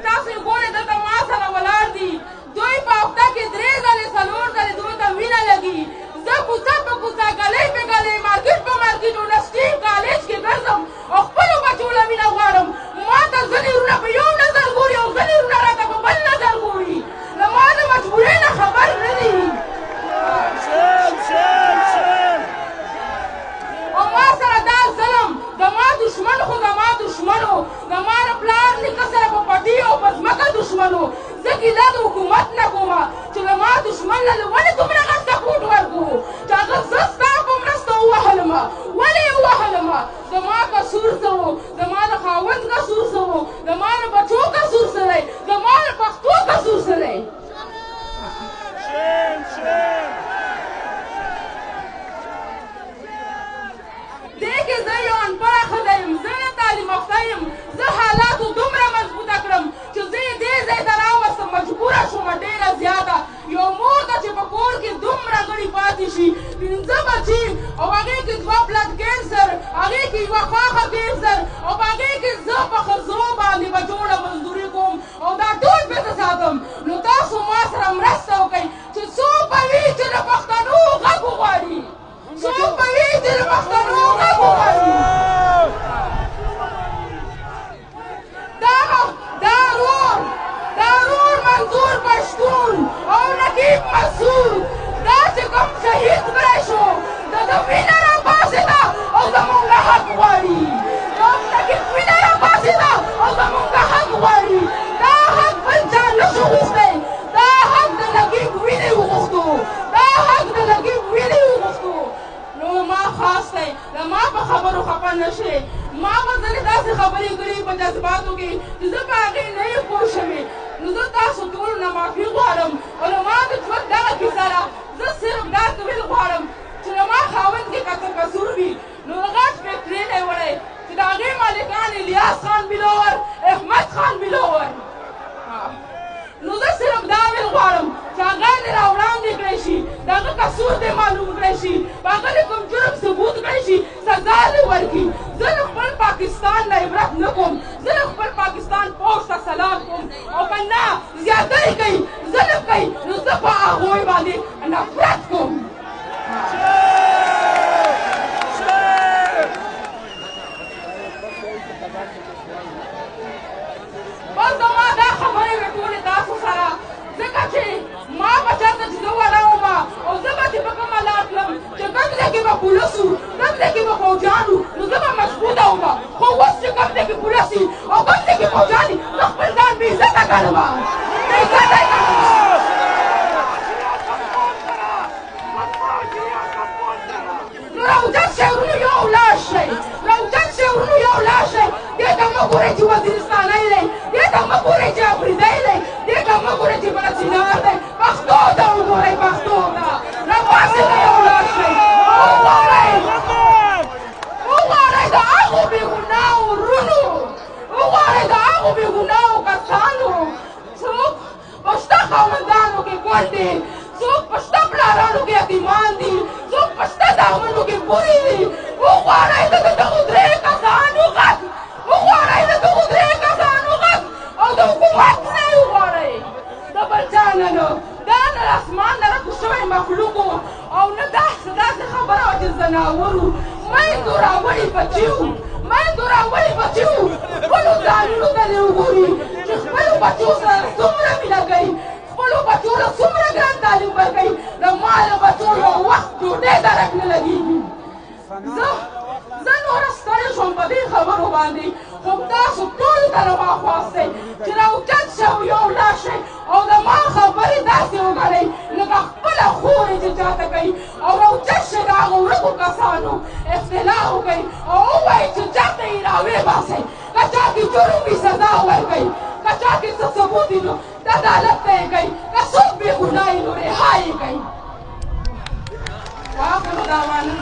تاسو یې ګورئ دلته ما سره ولاړ دي دوی په هفته کې 3 ځلې 4 ځلې دوی ته وینه لګي زه کوڅه په کوڅه ګلۍ په ګلۍ مارکېټ په مارکېټ یونیورسټي کالج کې ګرځم او خپلو بچو له مینه غواړم ما ته ځینې وروڼه په یو نظر ګوري او ځینې وروڼه راته په بل نظر ګوري له ما د مجبورۍ نه خبر نه دي او ما سره دا ظلم زما دشمن خو زما دشمنو زما د پلار نیکه سره په پټي او په ځمکه دشمنو زه ګیله د حکومت نه کومه چې زما دشمن له ولې دومره غټ سپورټ ورکړو چې هغه زه ستا په مرسته ووهلمه ولې یې ووهلمه زما قصور څه و زما د خاوند قصور څه و زما د بچو قصور څه دی زما د پښتو قصور څه دی دې کې زه یو انپړه ښځه یم زه نه تعلیم یافته یم زه حالاتو دومره مضبوطه کړم چې زه یې دې ځای ته راوستم مجبوره شومه ډېره زیاته یو مور ته چې په کور کې دومره غړي پاتې شي 5 بچي او هغې کې 2 بلډ کینسر هغې کې 1 خواښه کینسر او په هغې کې زه په ښځو باندې به جوړه مزدوري کوم او دا ټول پېته ساتم نو تاسو ما سره مرسته وکئ چې څوک به وي چې د پښتنو غږ وغواړي څوک به وي چې د پښتنو غږ وغواړي دا رور منظور پښتون او نقیب مسعود دا چې کوم شهید کړی شو د ده وینه راپاڅېده او زمونږ حق غواړي کوم نقیب وینه راپاڅېده او زمونږ حق غواړي دا حق بل چا نشو غوښتی دا حق د نقیب وینې وغوښتو دا حق د نقیب وینې وغوښتو نو ما خاص دی د ما په خبرو خفه نه شئ ما به ځینې داسې خبرې کړي په جذباتو کې چې زه په هغې نه یم پوه شوې نو زه تاسو ټولو نه معافي غواړم او له ما د ژوند دغه کیسه ده زه صرف دا ویل غواړم چې له ما خاوند کې که څه قصور وي نو غټ فکټرۍ نه یې وړی چې د هغې مالکان الیاس خان بلور احمد خان بلور نو زه صرف دا ویل غواړم چې هغه دې راوړاندې کړی شي د هغه قصور دې معلوم کړی شي په هغه دې کوم جرم ثبوت کړی شي سزا دې ورکړي زه د خپل پاکستان نه عبرت نه کوم زه د خپل پاکستان فوج ته سلام کوم او که نه زیاترې کوي ظلم کوي نو زه په هغوی باندې نفرت کوم بس زما دا خبرې وې ټولې تاسو سره ځکه چې ما به چېرته چې زه وړه ومه او زه به چې په کومه لار تلم چې کوم ځای کې به پولیس وو کوم ځای کې به فوجان وو نو زه به مضبوطه ومه خو اوس چې کوم ځای کې پولیس وي او کوم ځای کې فوجان وي زه خپل ځان بې عزته ګڼم بې عزته یې ګڼم نو راوچت شئ ورونو یو ولاړ شئ راوچت شئ ورونو یو ولاړ شئ دې ته مه ګورئ چې وزیرستانی دی دې ته مه ګورئ چې افریدی دی دې ته مه ګورئ چې بلچینار دی پښتو ته وګورئ پښتو ته راپاڅېږئ یو ولاړ شئ وغواړئ د هغو بېګناهو وروڼو وغواړئ د هغو بېګناهو کسانو څوک په شته خاوندانو کې کونډې څوک په شته پلارانو کې یتیمان دي څوک په شته زامنو کې بورې دي وغواړئ د دغو 3 کسانو غږ وغواړئ د دغو 3 کسانو غږ او د حکومت نه یې وغواړئ د بل چا نه نه دا نه اسمان نه راکوز شوی مخلوق او نه داسې خبره وه چې زناور وو میندو راوړي بچي وو میندو راوړي بچي وو خپلو ځانونو ته دې وګوري چې خپلو بچو سره څومره مینه کوي خپلو بچو له څومره ګران تعلیم ورکوي د ما له بچو یو وخت ډوډۍ درک نه لګېږي زه نوره ستړې شوم په دې خبرو باندې خو تاسو ټولو ته روا خواست دی چې راوچت شئ او یو ولاړ شئ او د ما خبرې داسې وګڼئ لکه خپله خور یې چې چاته کوي او راوچت شئ د هغو ورکو کسانو اختلاف وکئ او ووایئ چې چاته یې راویې باسئ که چا کې جرم وي سزا ورکئ که چا کې څه ثبوت وي نو عدالت ته یې کوئ که څوک بېګناه وي نو رها یې کوئ واخر دعوانا